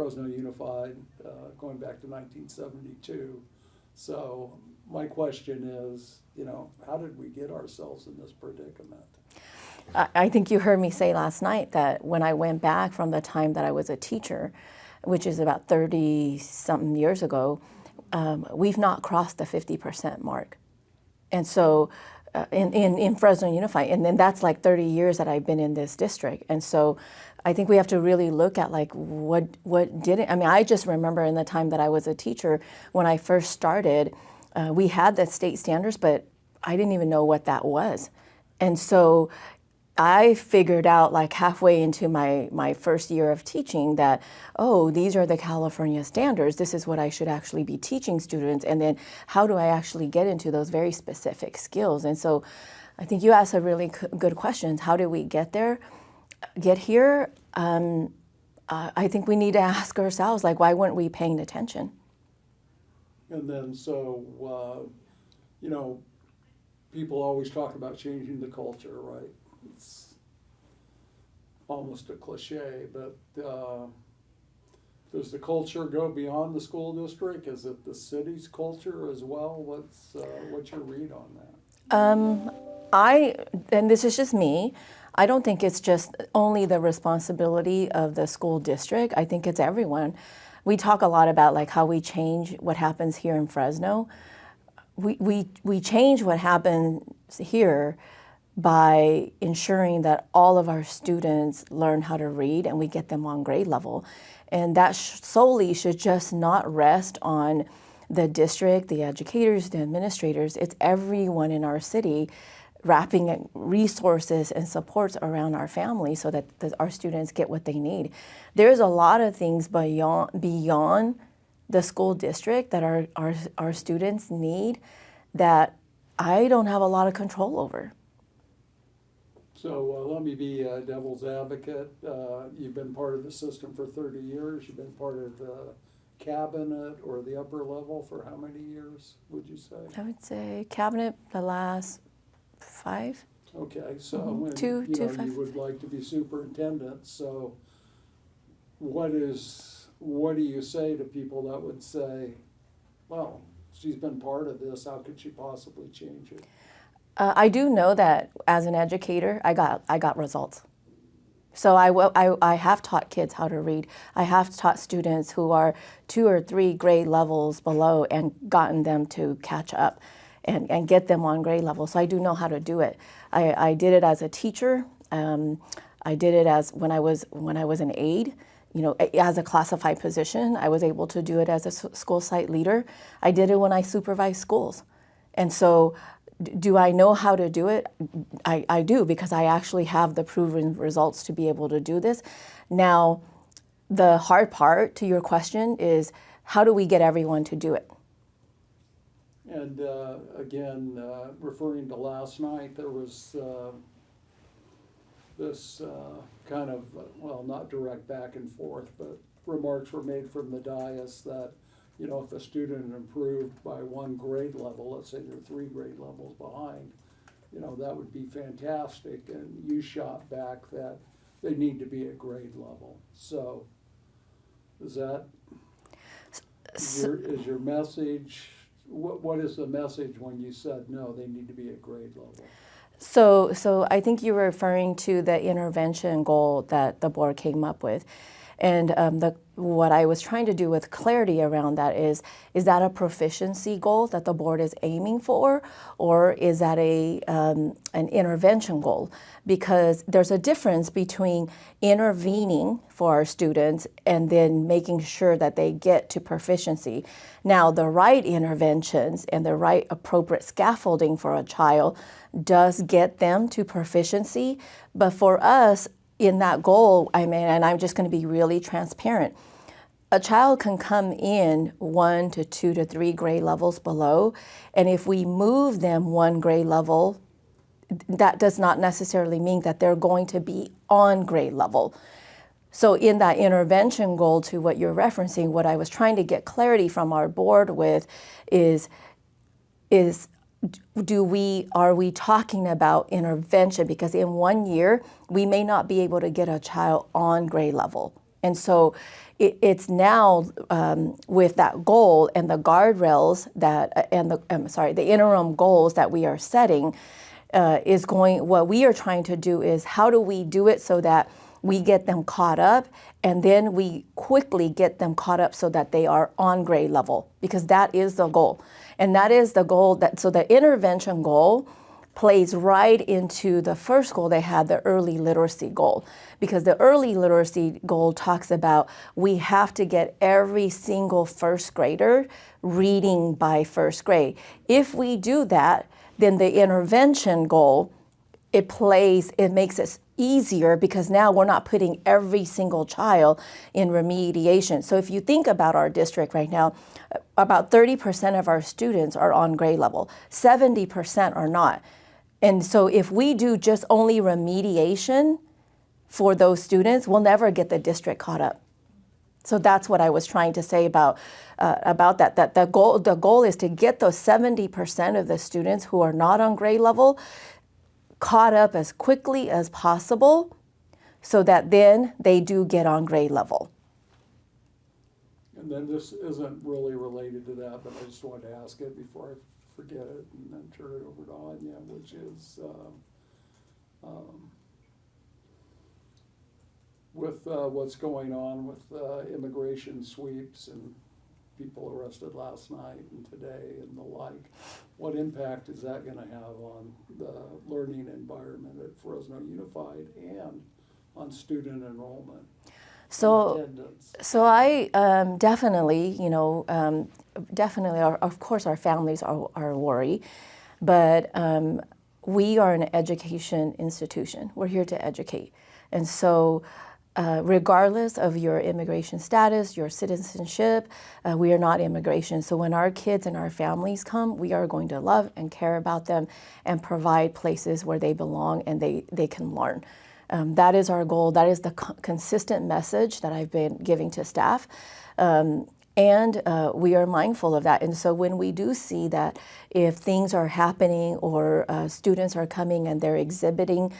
Fresno Unified, going back to 1972. So my question is, how did we get ourselves in this predicament? I think you heard me say last night that when I went back from the time that I was a teacher, which is about 30-something years ago, we've not crossed the 50% mark. And so in Fresno Unified, and then that's like 30 years that I've been in this district. And so I think we have to really look at like what didn't, I mean, I just remember in the time that I was a teacher, when I first started, we had the state standards, but I didn't even know what that was. And so I figured out like halfway into my first year of teaching that, oh, these are the California standards. This is what I should actually be teaching students. And then how do I actually get into those very specific skills? And so I think you asked a really good question. How did we get here? I think we need to ask ourselves, like, why weren't we paying attention? And then people always talk about changing the culture, right? It's almost a cliche, but does the culture go beyond the school district? Is it the city's culture as well? What's your read on that? And this is just me, I don't think it's just only the responsibility of the school district. I think it's everyone. We talk a lot about like how we change what happens here in Fresno. We change what happens here by ensuring that all of our students learn how to read and we get them on grade level. And that solely should just not rest on the district, the educators, the administrators. It's everyone in our city wrapping resources and supports around our family so that our students get what they need. There's a lot of things beyond the school district that our students need that I don't have a lot of control over. So let me be a devil's advocate. You've been part of the system for 30 years. You've been part of the cabinet or the upper level for how many years, would you say? I would say cabinet the last 5. Okay, so Mm-hmm. when you would like to be superintendent, so what do you say to people that would say, well, she's been part of this, how could she possibly change it? I do know that as an educator, I got results. So I have taught kids how to read. I have taught students who are 2 or 3 grade levels below and gotten them to catch up and get them on grade level. So I do know how to do it. I did it as a teacher. I did it as when I was an aide. As a classified position, I was able to do it as a school site leader. I did it when I supervised schools. And so do I know how to do it? I do, because I actually have the proven results to be able to do this. Now, the hard part to your question is, how do we get everyone to do it? And again, referring to last night, there was this kind of, well, not direct back and forth, but remarks were made from the dais that, if a student improved by 1 grade level, let's say they're 3 grade levels behind, that would be fantastic. And you shot back that they need to be at grade level. So is your message, what is the message when you said, no, they need to be at grade level? So I think you were referring to the intervention goal that the board came up with. And what I was trying to do with clarity around that is that a proficiency goal that the board is aiming for, or is that an intervention goal? Because there's a difference between intervening for our students and then making sure that they get to proficiency. Now, the right interventions and the right appropriate scaffolding for a child does get them to proficiency, but for us, in that goal, and I'm just going to be really transparent, a child can come in 1 to 2 to 3 grade levels below, and if we move them 1 grade level, that does not necessarily mean that they're going to be on grade level. So in that intervention goal, to what you're referencing, what I was trying to get clarity from our board with is are we talking about intervention? Because in 1 year, we may not be able to get a child on grade level. And so it's now with that goal and the guardrails that, and the interim goals that we are setting what we are trying to do is how do we do it so that we get them caught up, and then we quickly get them caught up so that they are on grade level, because that is the goal. And that is the goal so the intervention goal plays right into the first goal they had, the early literacy goal, because the early literacy goal talks about we have to get every single first grader reading by first grade. If we do that, then the intervention goal, it makes it easier, because now we're not putting every single child in remediation. So if you think about our district right now, about 30% of our students are on grade level, 70% are not. And so if we do just only remediation for those students, we'll never get the district caught up. So that's what I was trying to say about that. That the goal is to get those 70% of the students who are not on grade level caught up as quickly as possible, so that then they do get on grade level. And then this isn't really related to that, but I just wanted to ask it before I forget it, and then turn it over to Anya, which is with what's going on with immigration sweeps and people arrested last night and today and the like, what impact is that going to have on the learning environment at Fresno Unified and on student enrollment? So I definitely, definitely, of course, our families are worried, but we are an education institution. We're here to educate. And so regardless of your immigration status, your citizenship, we are not immigration. So when our kids and our families come, we are going to love and care about them and provide places where they belong and they can learn. That is our goal. That is the consistent message that I've been giving to staff. And we are mindful of that. And so when we do see that if things are happening or students are coming and they're exhibiting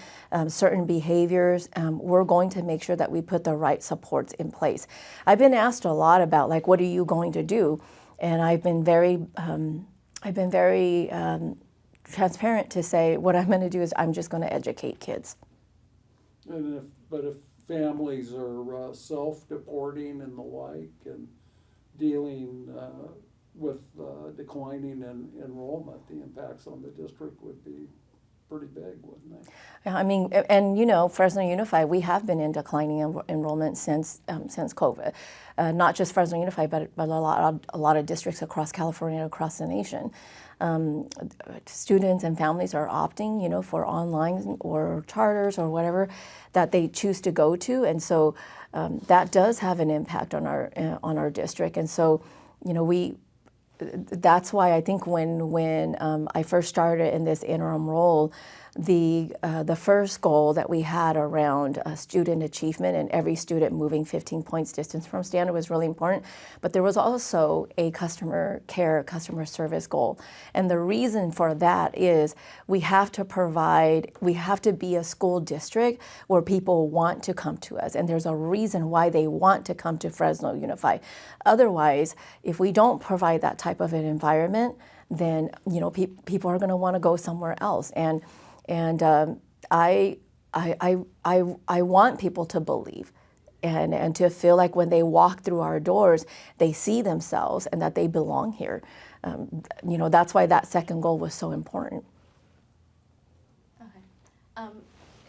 certain behaviors, we're going to make sure that we put the right supports in place. I've been asked a lot about, like, what are you going to do? And I've been very transparent to say what I'm going to do is I'm just going to educate kids. And if families are self-deporting and the like, and dealing with declining in enrollment, the impacts on the district would be pretty big, wouldn't they? I mean, and Fresno Unified, we have been in declining enrollment since COVID. Not just Fresno Unified, but a lot of districts across California and across the nation. Students and families are opting, for online or charters or whatever that they choose to go to, and so that does have an impact on our district. And so, that's why I think when I first started in this interim role, the first goal that we had around student achievement and every student moving 15 points distance from standard was really important. But there was also a customer service goal. And the reason for that is we have to be a school district where people want to come to us. And there's a reason why they want to come to Fresno Unified. Otherwise, if we don't provide that type of an environment, then people are going to want to go somewhere else. And I want people to believe and to feel like when they walk through our doors, they see themselves and that they belong here. That's why that second goal was so important. Okay.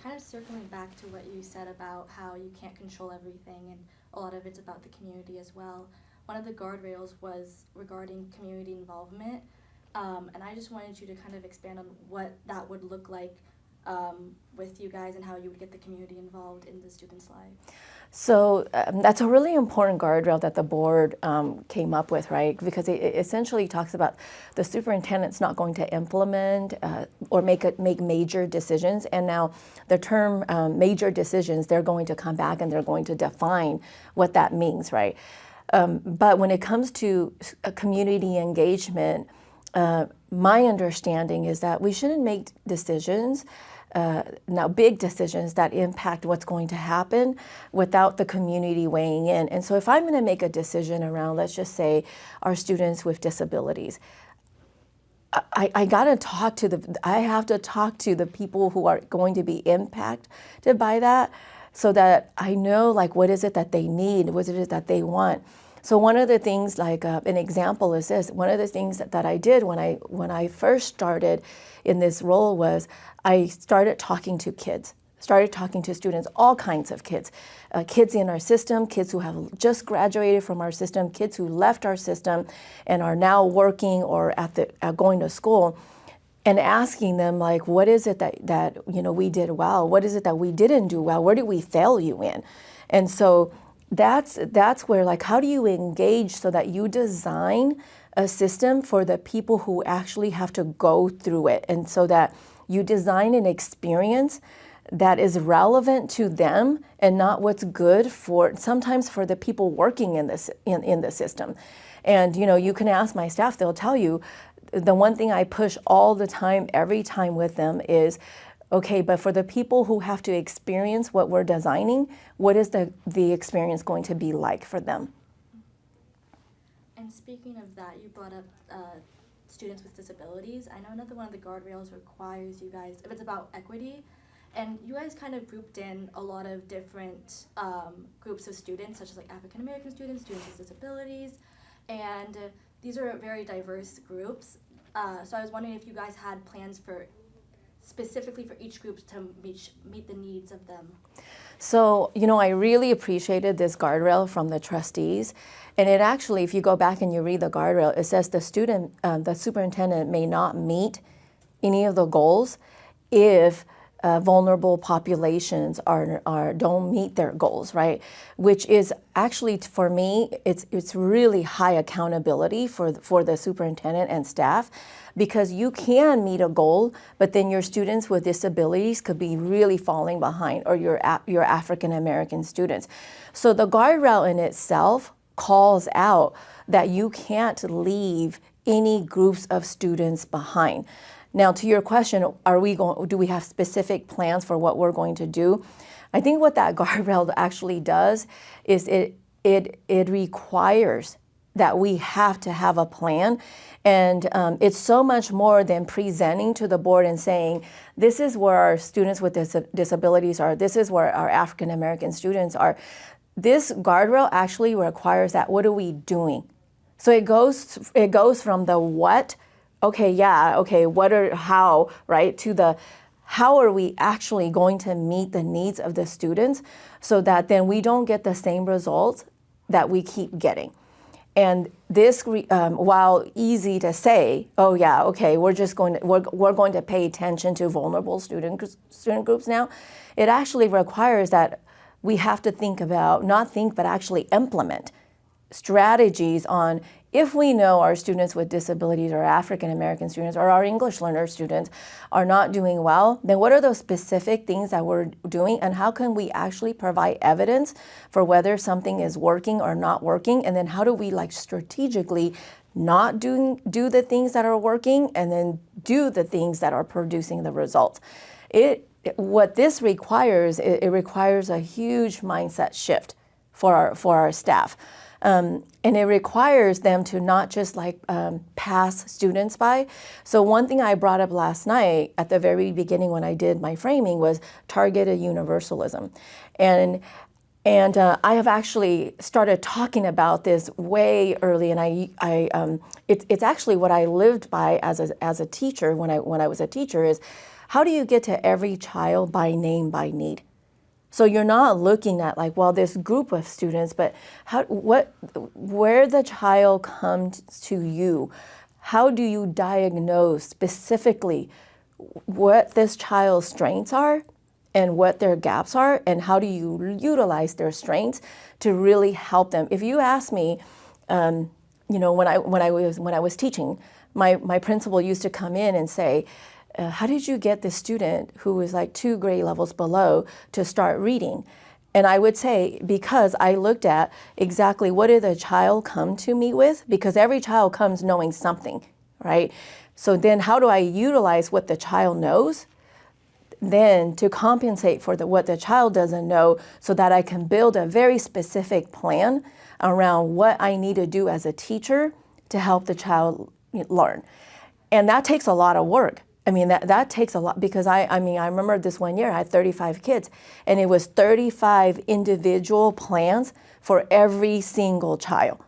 Kind of circling back to what you said about how you can't control everything and a lot of it's about the community as well. One of the guardrails was regarding community involvement. And I just wanted you to kind of expand on what that would look like with you guys and how you would get the community involved in the students' lives. So that's a really important guardrail that the board came up with, right? Because it essentially talks about the superintendent's not going to implement or make major decisions. And now the term major decisions, they're going to come back and they're going to define what that means, right? But when it comes to community engagement, my understanding is that we shouldn't make decisions now big decisions that impact what's going to happen without the community weighing in. And so if I'm going to make a decision around, let's just say, our students with disabilities, I gotta talk to I have to talk to the people who are going to be impacted by that, so that I know like what is it that they need, what is it that they want. So one of the things, like an example is this. One of the things that I did when I first started in this role was I started talking to kids, started talking to students, all kinds of kids, kids in our system, kids who have just graduated from our system, kids who left our system and are now working or going to school, and asking them like, what is it that we did well? What is it that we didn't do well? Where did we fail you in? And so that's where, like, how do you engage so that you design a system for the people who actually have to go through it, and so that you design an experience that is relevant to them and not what's good sometimes for the people working in the system. And you can ask my staff, they'll tell you the one thing I push all the time, every time with them is, okay, but for the people who have to experience what we're designing, what is the experience going to be like for them? And speaking of that, you brought up students with disabilities. I know another one of the guardrails requires you guys, if it's about equity, and you guys kind of grouped in a lot of different groups of students, such as like African American students, students with disabilities, and these are very diverse groups. So I was wondering if you guys had plans specifically for each group to meet the needs of them. So, I really appreciated this guardrail from the trustees. And it actually, if you go back and you read the guardrail, it says the superintendent may not meet any of the goals if vulnerable populations don't meet their goals, right? Which is actually, for me, it's really high accountability for the superintendent and staff, because you can meet a goal, but then your students with disabilities could be really falling behind, or your African American students. So the guardrail in itself calls out that you can't leave any groups of students behind. Now, to your question, do we have specific plans for what we're going to do? I think what that guardrail actually does is it requires that we have to have a plan. And it's so much more than presenting to the board and saying, this is where our students with disabilities are, this is where our African American students are. This guardrail actually requires that, what are we doing? So it goes from the what, how, right, to the how are we actually going to meet the needs of the students, so that then we don't get the same results that we keep getting. And this, while easy to say, we're going to pay attention to vulnerable student groups now, it actually requires that we have to but actually implement strategies on, if we know our students with disabilities or African American students or our English learner students are not doing well, then what are those specific things that we're doing, and how can we actually provide evidence for whether something is working or not working, and then how do we strategically not do the things that are working and then do the things that are producing the results. What this requires, it requires a huge mindset shift for our staff. And it requires them to not just pass students by. So one thing I brought up last night at the very beginning when I did my framing was targeted universalism. And I have actually started talking about this way early, and it's actually what I lived by as a teacher when I was a teacher is, how do you get to every child by name, by need? So you're not looking at this group of students, but where the child comes to you, how do you diagnose specifically what this child's strengths are and what their gaps are, and how do you utilize their strengths to really help them? If you ask me, when I was teaching, my principal used to come in and say, how did you get the student who was 2 grade levels below to start reading? And I would say, because I looked at exactly what did the child come to me with, because every child comes knowing something, right? So then how do I utilize what the child knows? then to compensate for what the child doesn't know so that I can build a very specific plan around what I need to do as a teacher to help the child learn. And that takes a lot of work. I mean, that takes a lot, because I remember this one year I had 35 kids, and it was 35 individual plans for every single child.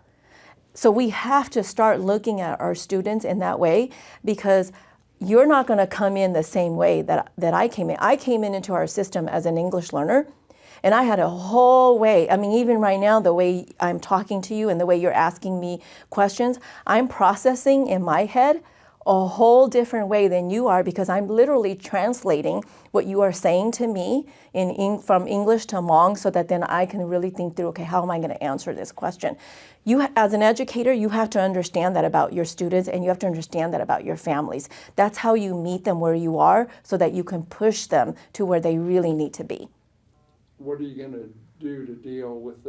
So we have to start looking at our students in that way, because you're not going to come in the same way that I came in. I came into our system as an English learner, and I had a whole way. I mean, even right now, the way I'm talking to you and the way you're asking me questions, I'm processing in my head a whole different way than you are, because I'm literally translating what you are saying to me from English to Hmong, so that then I can really think through, okay, how am I going to answer this question? You, as an educator, you have to understand that about your students, and you have to understand that about your families. That's how you meet them where you are, so that you can push them to where they really need to be. What are you gonna do to deal with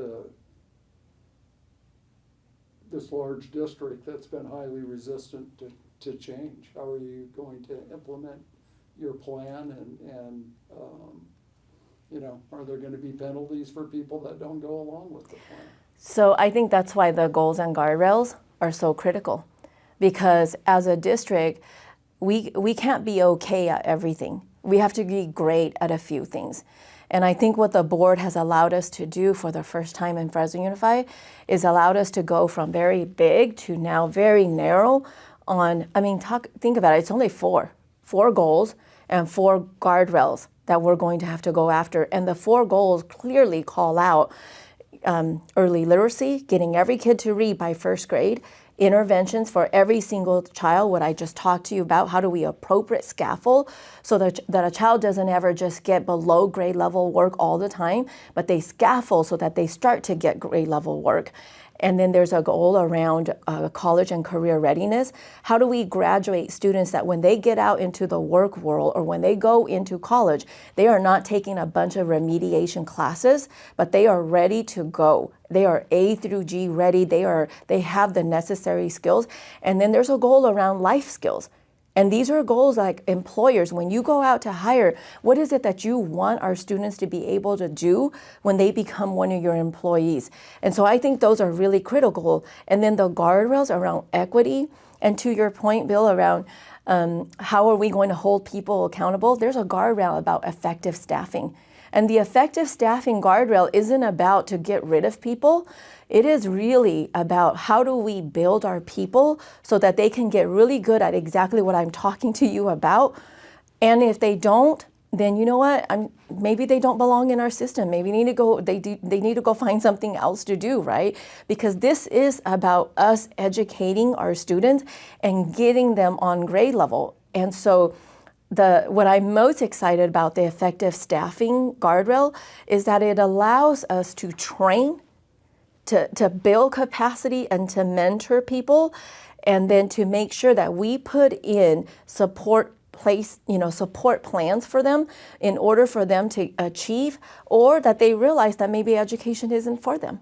this large district that's been highly resistant to change? How are you going to implement your plan, and are there gonna be penalties for people that don't go along with the plan? So I think that's why the goals and guardrails are so critical, because as a district, we can't be okay at everything. We have to be great at a few things. And I think what the board has allowed us to do for the first time in Fresno Unified is allowed us to go from very big to now very narrow on, think about it, it's only four goals and 4 guardrails that we're going to have to go after. And the 4 goals clearly call out early literacy, getting every kid to read by 1st grade, interventions for every single child, what I just talked to you about, how do we appropriate scaffold so that a child doesn't ever just get below grade level work all the time, but they scaffold so that they start to get grade level work. And then there's a goal around college and career readiness. How do we graduate students that when they get out into the work world, or when they go into college, they are not taking a bunch of remediation classes, but they are ready to go. They are A through G ready. They have the necessary skills. And then there's a goal around life skills. And these are goals like employers, when you go out to hire, what is it that you want our students to be able to do when they become one of your employees? And so I think those are really critical. And then the guardrails around equity, and to your point, Bill, around how are we going to hold people accountable? There's a guardrail about effective staffing. And the effective staffing guardrail isn't about to get rid of people. It is really about how do we build our people so that they can get really good at exactly what I'm talking to you about. And if they don't, then you know what? Maybe they don't belong in our system. Maybe they need to go find something else to do, right? Because this is about us educating our students and getting them on grade level. And so what I'm most excited about the effective staffing guardrail is that it allows us to train, to build capacity and to mentor people, and then to make sure that we put in support plans for them in order for them to achieve, or that they realize that maybe education isn't for them.